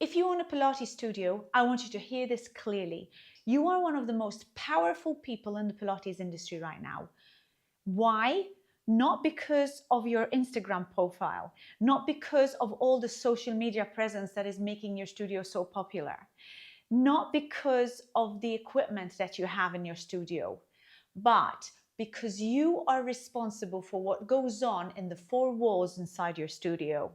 If you own a Pilates studio, I want you to hear this clearly. You are one of the most powerful people in the Pilates industry right now. Why? Not because of your Instagram profile, not because of all the social media presence that is making your studio so popular, not because of the equipment that you have in your studio, but because you are responsible for what goes on in the four walls inside your studio.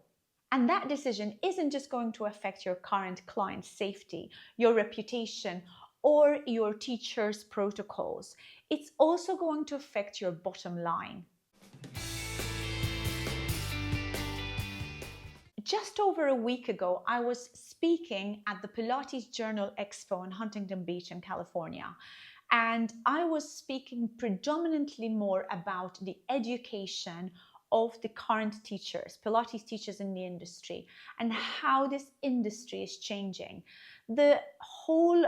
And that decision isn't just going to affect your current client's safety, your reputation, or your teacher's protocols. It's also going to affect your bottom line. Just over a week ago, I was speaking at the Pilates Journal Expo in Huntington Beach in California. And I was speaking predominantly more about the education of the current teachers, Pilates teachers in the industry, and how this industry is changing. The whole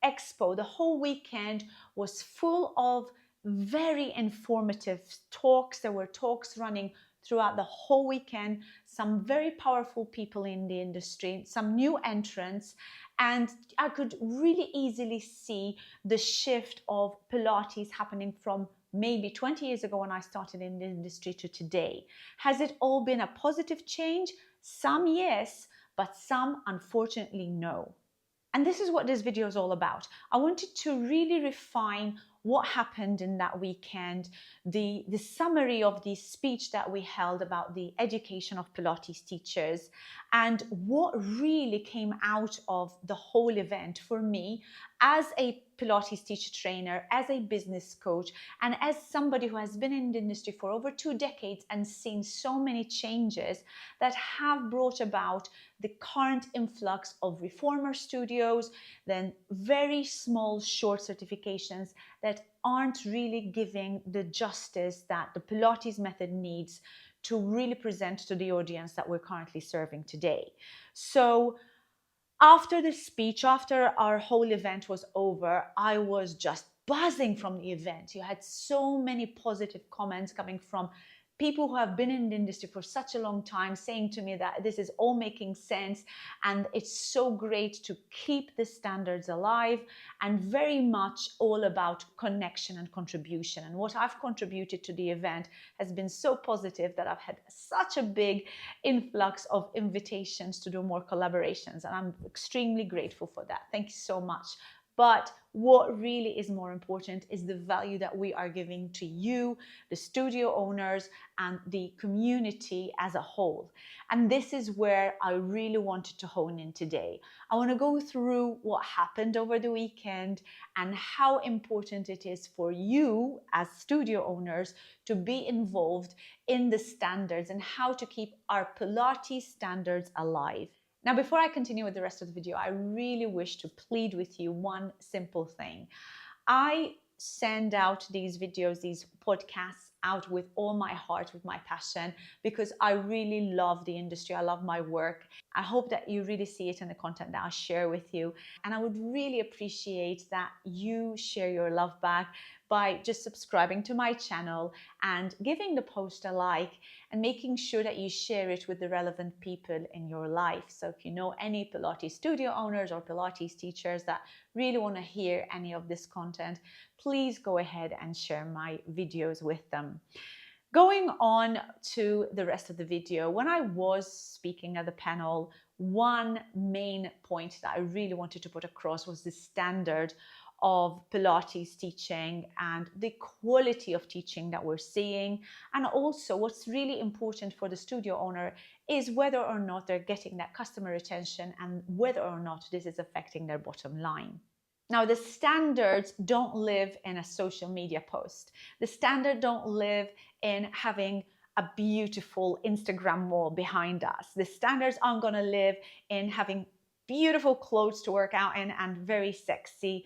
expo, the whole weekend was full of very informative talks. There were talks running throughout the whole weekend, some very powerful people in the industry, some new entrants, and I could really easily see the shift of Pilates happening from maybe 20 years ago when I started in the industry to today. Has it all been a positive change? Some yes, but some unfortunately no. And this is what this video is all about. I wanted to really refine what happened in that weekend, the summary of the speech that we held about the education of Pilates teachers, and what really came out of the whole event for me as a Pilates teacher trainer, as a business coach, and as somebody who has been in the industry for over 2 decades and seen so many changes that have brought about the current influx of reformer studios, then very small short certifications that aren't really giving the justice that the Pilates method needs to really present to the audience that we're currently serving today. So after the speech, after our whole event was over, I was just buzzing from the event. You had so many positive comments coming from people who have been in the industry for such a long time, saying to me that this is all making sense and it's so great to keep the standards alive, and very much all about connection and contribution. And what I've contributed to the event has been so positive that I've had such a big influx of invitations to do more collaborations, and I'm extremely grateful for that. Thank you so much. But what really is more important is the value that we are giving to you, the studio owners, and the community as a whole. And this is where I really wanted to hone in today. I want to go through what happened over the weekend and how important it is for you as studio owners to be involved in the standards and how to keep our Pilates standards alive. Now, before I continue with the rest of the video, I really wish to plead with you one simple thing. I send out these videos, these podcasts out with all my heart, with my passion, because I really love the industry. I love my work. I hope that you really see it in the content that I share with you. And I would really appreciate that you share your love back by just subscribing to my channel and giving the post a like and making sure that you share it with the relevant people in your life. So if you know any Pilates studio owners or Pilates teachers that really want to hear any of this content, please go ahead and share my videos with them. Going on to the rest of the video, when I was speaking at the panel, one main point that I really wanted to put across was the standard of Pilates teaching and the quality of teaching that we're seeing. And also what's really important for the studio owner is whether or not they're getting that customer retention and whether or not this is affecting their bottom line. Now, the standards don't live in a social media post. The standard don't live in having a beautiful Instagram wall behind us. The standards aren't going to live in having beautiful clothes to work out in and very sexy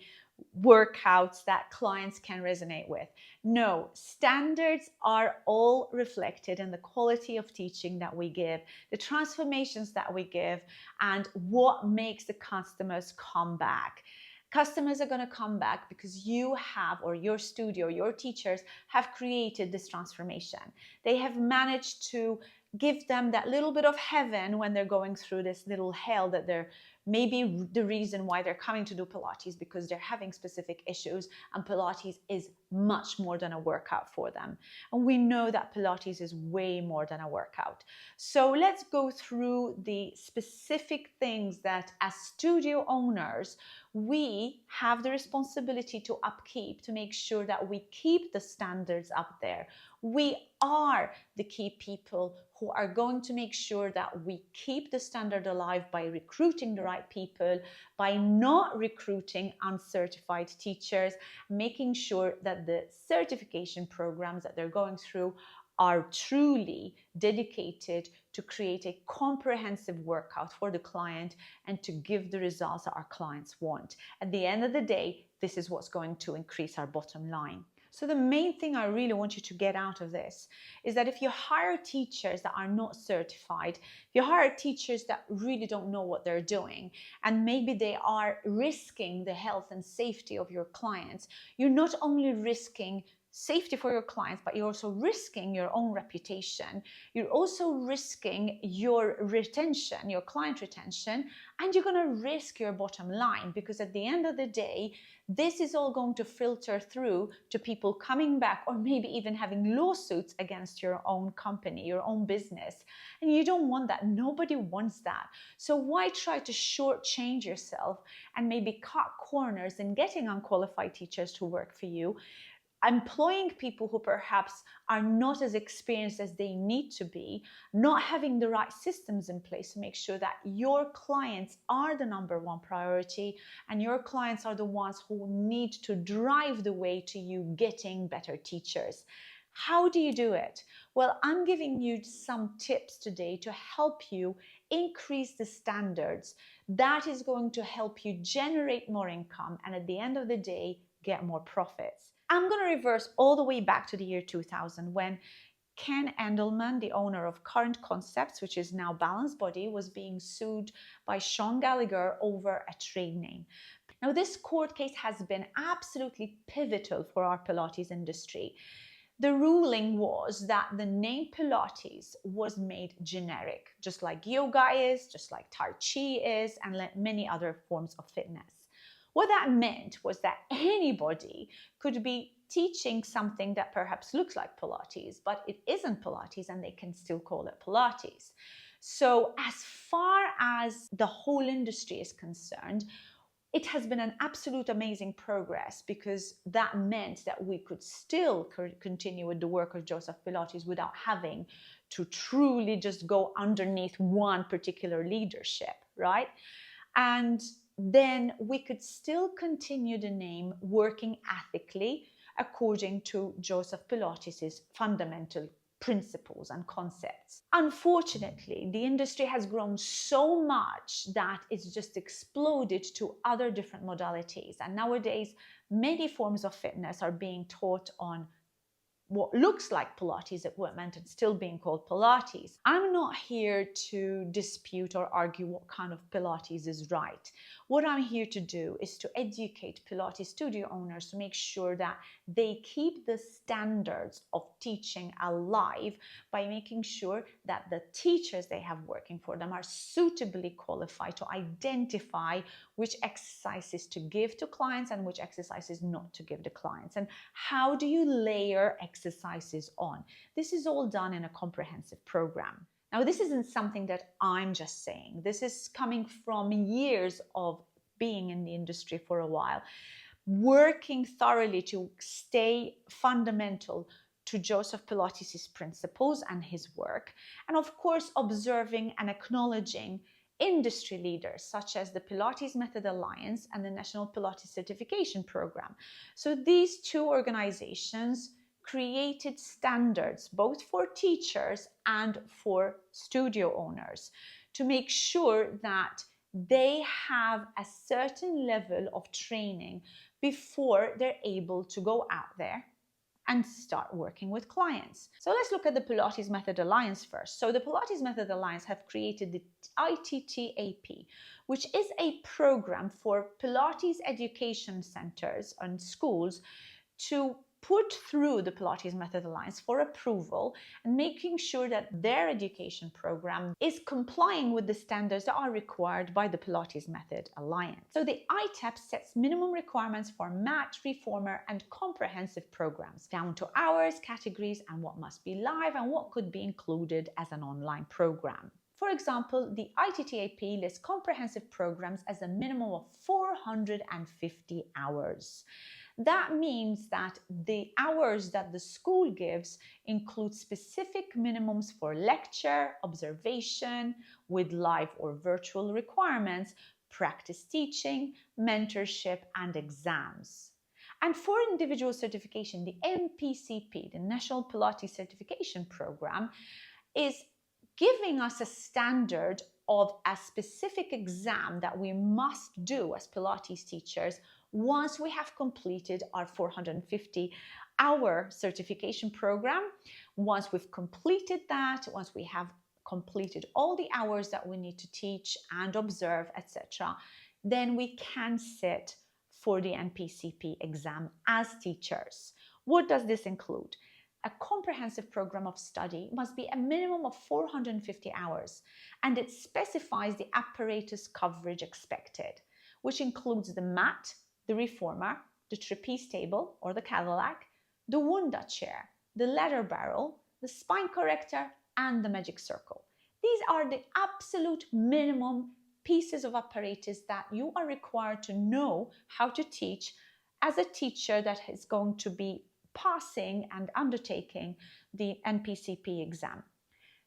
workouts that clients can resonate with. No, standards are all reflected in the quality of teaching that we give, the transformations that we give, and what makes the customers come back. Customers are going to come back because you have, or your studio, your teachers have created this transformation. They have managed to give them that little bit of heaven when they're going through this little hell that they're maybe the reason why they're coming to do Pilates because they're having specific issues, and Pilates is much more than a workout for them. And we know that Pilates is way more than a workout. So let's go through the specific things that as studio owners, we have the responsibility to upkeep, to make sure that we keep the standards up there. We are the key people who are going to make sure that we keep the standard alive by recruiting the right people, by not recruiting uncertified teachers, making sure that the certification programs that they're going through are truly dedicated to create a comprehensive workout for the client and to give the results that our clients want. At the end of the day, this is what's going to increase our bottom line. So the main thing I really want you to get out of this is that if you hire teachers that are not certified, if you hire teachers that really don't know what they're doing, and maybe they are risking the health and safety of your clients, you're not only risking safety for your clients, but you're also risking your own reputation. You're also risking your retention, your client retention, and you're going to risk your bottom line, because at the end of the day, this is all going to filter through to people coming back or maybe even having lawsuits against your own company, your own business. And you don't want that. Nobody wants that. So why try to shortchange yourself and maybe cut corners in getting unqualified teachers to work for you, employing people who perhaps are not as experienced as they need to be, not having the right systems in place to make sure that your clients are the number one priority and your clients are the ones who need to drive the way to you getting better teachers. How do you do it? Well, I'm giving you some tips today to help you increase the standards. That is going to help you generate more income and at the end of the day, get more profits. I'm going to reverse all the way back to the year 2000 when Ken Endelman, the owner of Current Concepts, which is now Balance Body, was being sued by Sean Gallagher over a trade name. Now, this court case has been absolutely pivotal for our Pilates industry. The ruling was that the name Pilates was made generic, just like yoga is, just like Tai Chi is, and many other forms of fitness. What that meant was that anybody could be teaching something that perhaps looks like Pilates, but it isn't Pilates, and they can still call it Pilates. So as far as the whole industry is concerned, it has been an absolute amazing progress, because that meant that we could still continue with the work of Joseph Pilates without having to truly just go underneath one particular leadership, right? And then we could still continue the name working ethically according to Joseph Pilates' fundamental principles and concepts. Unfortunately, the industry has grown so much that it's just exploded to other different modalities. And nowadays, many forms of fitness are being taught on what looks like Pilates equipment and still being called Pilates. I'm not here to dispute or argue what kind of Pilates is right. What I'm here to do is to educate Pilates studio owners to make sure that they keep the standards of teaching alive by making sure that the teachers they have working for them are suitably qualified to identify which exercises to give to clients and which exercises not to give to clients. And how do you layer exercises on? This is all done in a comprehensive program. Now, this isn't something that I'm just saying. This is coming from years of being in the industry for a while, working thoroughly to stay fundamental to Joseph Pilates' principles and his work, and of course, observing and acknowledging industry leaders such as the Pilates Method Alliance and the National Pilates Certification Program. So these two organizations created standards both for teachers and for studio owners to make sure that they have a certain level of training before they're able to go out there and start working with clients. So let's look at the Pilates Method Alliance first. So the Pilates Method Alliance have created the ITTAP, which is a program for Pilates education centers and schools to put through the Pilates Method Alliance for approval and making sure that their education program is complying with the standards that are required by the Pilates Method Alliance. So the ITTAP sets minimum requirements for mat, reformer, and comprehensive programs, down to hours, categories, and what must be live and what could be included as an online program. For example, the ITTAP lists comprehensive programs as a minimum of 450 hours. That means that the hours that the school gives include specific minimums for lecture, observation, with live or virtual requirements, practice teaching, mentorship, and exams. And for individual certification, the NPCP, the National Pilates Certification Program, is giving us a standard of a specific exam that we must do as Pilates teachers once we have completed our 450-hour certification program. Once we've completed that, once we have completed all the hours that we need to teach and observe, etc., then we can sit for the NPCP exam as teachers. What does this include? A comprehensive program of study must be a minimum of 450 hours, and it specifies the apparatus coverage expected, which includes the mat, the reformer, the trapeze table or the Cadillac, the Wunda chair, the leather barrel, the spine corrector, and the magic circle. These are the absolute minimum pieces of apparatus that you are required to know how to teach as a teacher that is going to be passing and undertaking the NPCP exam.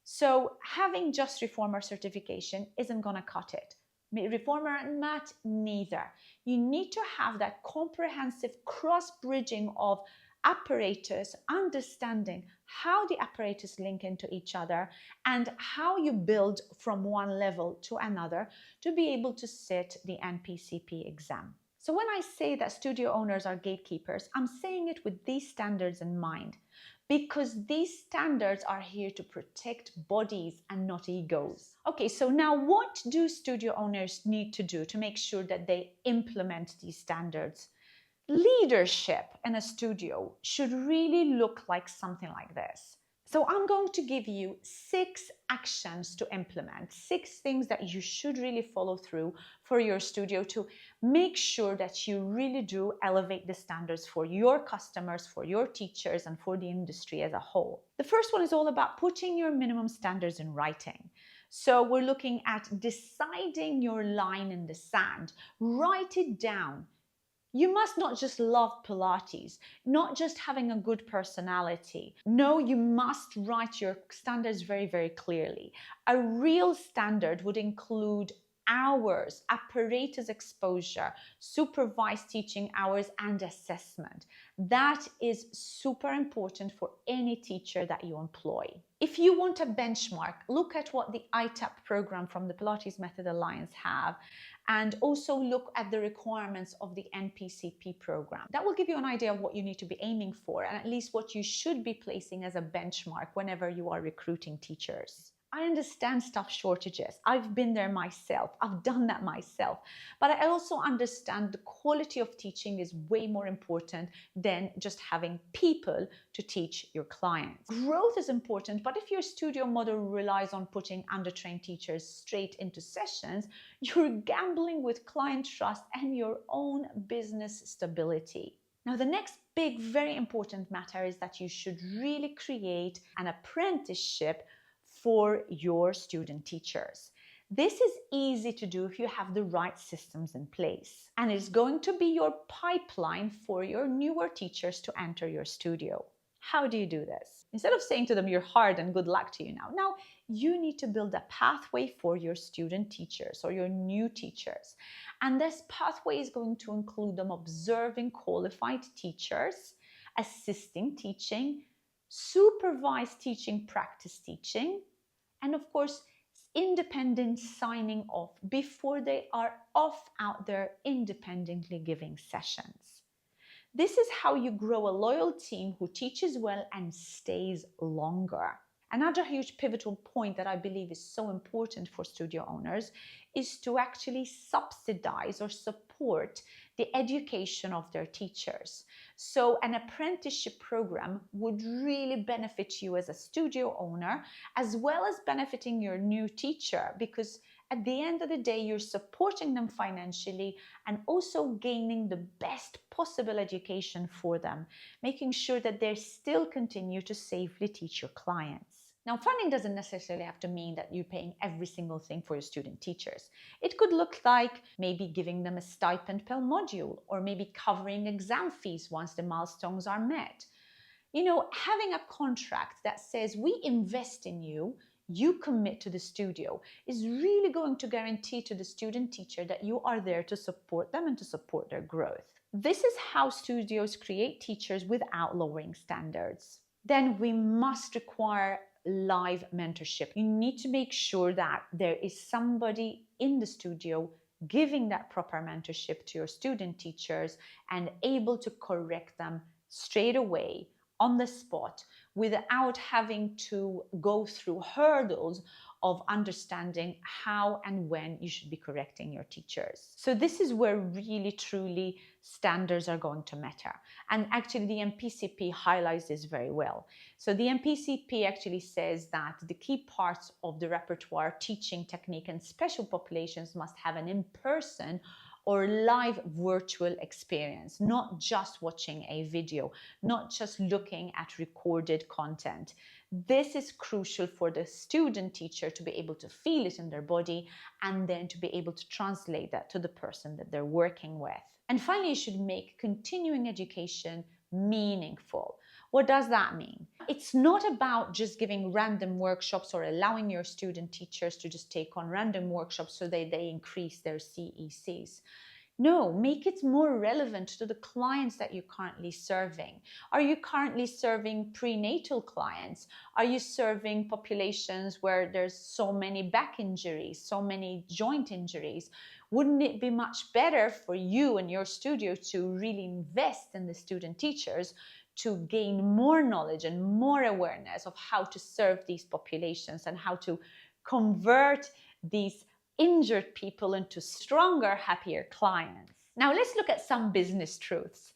So having just reformer certification isn't going to cut it. Reformer and mat, neither. You need to have that comprehensive cross-bridging of apparatus, understanding how the apparatus link into each other and how you build from one level to another to be able to sit the NPCP exam. So when I say that studio owners are gatekeepers, I'm saying it with these standards in mind, because these standards are here to protect bodies and not egos. Okay, so now what do studio owners need to do to make sure that they implement these standards? Leadership in a studio should really look like something like this. So I'm going to give you 6 actions to implement, 6 things that you should really follow through for your studio to make sure that you really do elevate the standards for your customers, for your teachers, and for the industry as a whole. The first one is all about putting your minimum standards in writing. So we're looking at deciding your line in the sand. Write it down. You must not just love Pilates, not just having a good personality. No, you must write your standards very, very clearly. A real standard would include hours, apparatus exposure, supervised teaching hours, and assessment. That is super important for any teacher that you employ. If you want a benchmark, look at what the ITTAP program from the Pilates Method Alliance have, and also look at the requirements of the NPCP program. That will give you an idea of what you need to be aiming for, and at least what you should be placing as a benchmark whenever you are recruiting teachers. I understand staff shortages. I've been there myself. I've done that myself. But I also understand the quality of teaching is way more important than just having people to teach your clients. Growth is important, but if your studio model relies on putting undertrained teachers straight into sessions, you're gambling with client trust and your own business stability. Now, the next big, very important matter is that you should really create an apprenticeship for your student teachers. This is easy to do if you have the right systems in place, and it's going to be your pipeline for your newer teachers to enter your studio. How do you do this? Instead of saying to them, you're hard and good luck to you now, you need to build a pathway for your student teachers or your new teachers. And this pathway is going to include them observing qualified teachers, assisting teaching, supervised teaching, practice teaching, and of course, independent signing off before they are off out there independently giving sessions. This is how you grow a loyal team who teaches well and stays longer. Another huge pivotal point that I believe is so important for studio owners is to actually subsidize or support the education of their teachers. So an apprenticeship program would really benefit you as a studio owner, as well as benefiting your new teacher, because at the end of the day, you're supporting them financially and also gaining the best possible education for them, making sure that they still continue to safely teach your clients. Now, funding doesn't necessarily have to mean that you're paying every single thing for your student teachers. It could look like maybe giving them a stipend per module, or maybe covering exam fees once the milestones are met. Having a contract that says we invest in you, you commit to the studio, is really going to guarantee to the student teacher that you are there to support them and to support their growth. This is how studios create teachers without lowering standards. Then we must require live mentorship. You need to make sure that there is somebody in the studio giving that proper mentorship to your student teachers and able to correct them straight away on the spot without having to go through hurdles of understanding how and when you should be correcting your teachers. So this is where really truly standards are going to matter. And actually the MPCP highlights this very well. So the MPCP actually says that the key parts of the repertoire, teaching technique, and special populations must have an in-person or live virtual experience, not just watching a video, not just looking at recorded content. This is crucial for the student teacher to be able to feel it in their body and then to be able to translate that to the person that they're working with. And finally, you should make continuing education meaningful. What does that mean? It's not about just giving random workshops or allowing your student teachers to just take on random workshops so that they increase their CECs. No, make it more relevant to the clients that you're currently serving. Are you currently serving prenatal clients? Are you serving populations where there's so many back injuries, so many joint injuries? Wouldn't it be much better for you and your studio to really invest in the student teachers to gain more knowledge and more awareness of how to serve these populations and how to convert these injured people into stronger, happier clients? Now let's look at some business truths.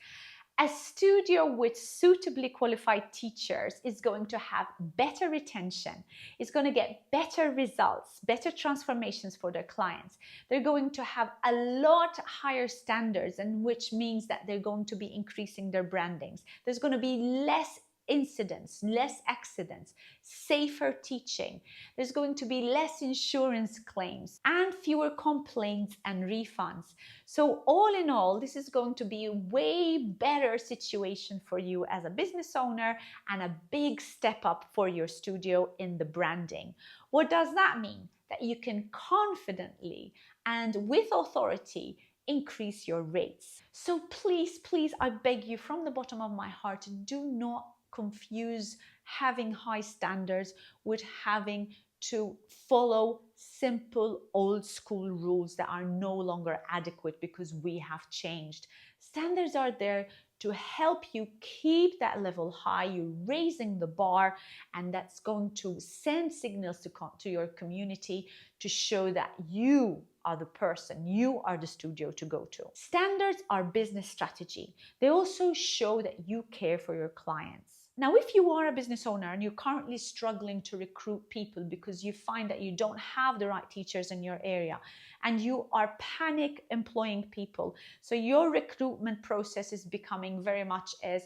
A studio with suitably qualified teachers is going to have better retention, is going to get better results, better transformations for their clients. They're going to have a lot higher standards, and which means that they're going to be increasing their brandings. There's going to be less incidents, less accidents, safer teaching. There's going to be less insurance claims and fewer complaints and refunds. So all in all, this is going to be a way better situation for you as a business owner and a big step up for your studio in the branding. What does that mean? That you can confidently and with authority increase your rates. So please, I beg you from the bottom of my heart, do not confuse having high standards with having to follow simple old school rules that are no longer adequate because we have changed. Standards are there to help you keep that level high. You're raising the bar, and that's going to send signals to your community to show that you are the person, you are the studio to go to. Standards are business strategy. They also show that you care for your clients. Now, if you are a business owner and you're currently struggling to recruit people because you find that you don't have the right teachers in your area and you are panic employing people, so your recruitment process is becoming very much as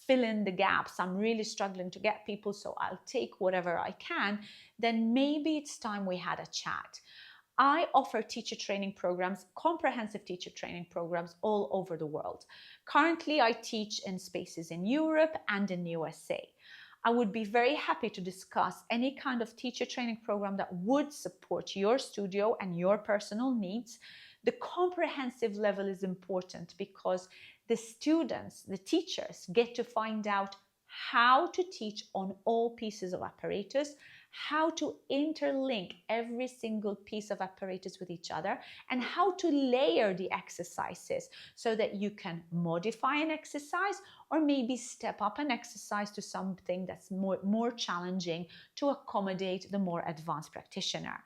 fill in the gaps. I'm really struggling to get people, so I'll take whatever I can. Then maybe it's time we had a chat. I offer teacher training programs, comprehensive teacher training programs all over the world. Currently, I teach in spaces in Europe and in USA. I would be very happy to discuss any kind of teacher training program that would support your studio and your personal needs. The comprehensive level is important because the students, the teachers, get to find out how to teach on all pieces of apparatus, how to interlink every single piece of apparatus with each other, and how to layer the exercises so that you can modify an exercise or maybe step up an exercise to something that's more challenging to accommodate the more advanced practitioner.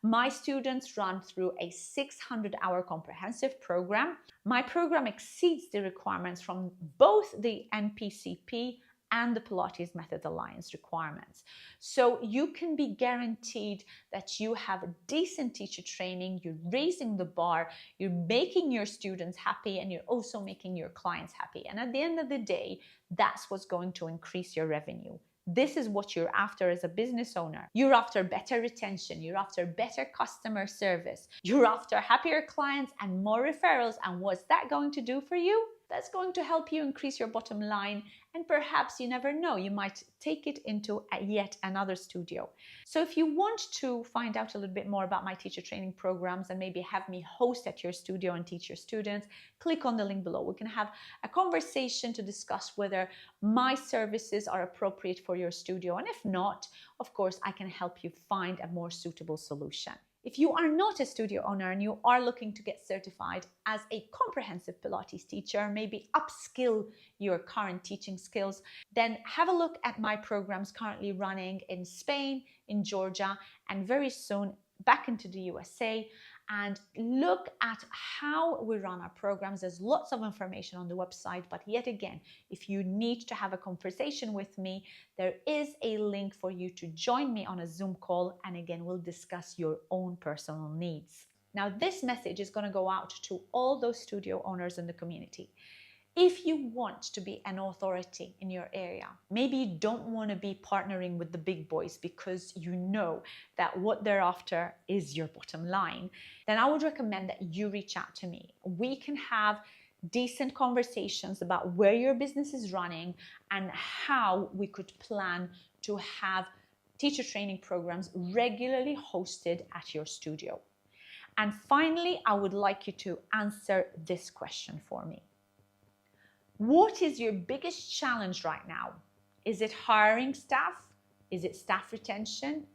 My students run through a 600-hour comprehensive program. My program exceeds the requirements from both the NPCP and the Pilates Method Alliance requirements. So you can be guaranteed that you have a decent teacher training, you're raising the bar, you're making your students happy, and you're also making your clients happy. And at the end of the day, that's what's going to increase your revenue. This is what you're after as a business owner. You're after better retention. You're after better customer service. You're after happier clients and more referrals. And what's that going to do for you? That's going to help you increase your bottom line. And perhaps, you never know, you might take it into yet another studio. So if you want to find out a little bit more about my teacher training programs and maybe have me host at your studio and teach your students, click on the link below. We can have a conversation to discuss whether my services are appropriate for your studio. And if not, of course, I can help you find a more suitable solution. If you are not a studio owner and you are looking to get certified as a comprehensive Pilates teacher, maybe upskill your current teaching skills, then have a look at my programs currently running in Spain, in Georgia, and very soon back into the USA, and look at how we run our programs. There's lots of information on the website, but yet again, if you need to have a conversation with me, there is a link for you to join me on a Zoom call, and again, we'll discuss your own personal needs. Now, this message is going to go out to all those studio owners in the community. If you want to be an authority in your area, maybe you don't want to be partnering with the big boys because you know that what they're after is your bottom line, then I would recommend that you reach out to me. We can have decent conversations about where your business is running and how we could plan to have teacher training programs regularly hosted at your studio. And finally, I would like you to answer this question for me. What is your biggest challenge right now? Is it hiring staff? Is it staff retention,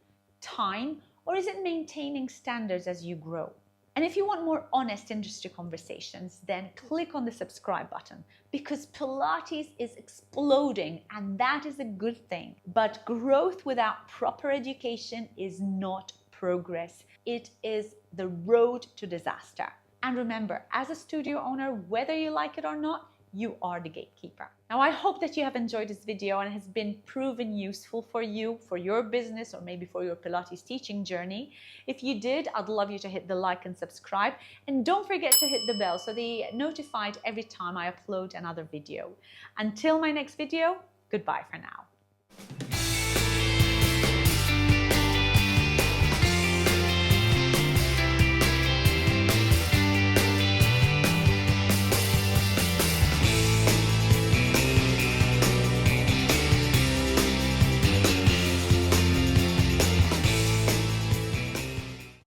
time, or is it maintaining standards as you grow? And if you want more honest industry conversations, then click on the subscribe button, because Pilates is exploding and that is a good thing. But growth without proper education is not progress. It is the road to disaster. And remember, as a studio owner, whether you like it or not, you are the gatekeeper. Now, I hope that you have enjoyed this video and it has been proven useful for you, for your business, or maybe for your Pilates teaching journey. If you did, I'd love you to hit the like and subscribe. And don't forget to hit the bell so that you get notified every time I upload another video. Until my next video, goodbye for now.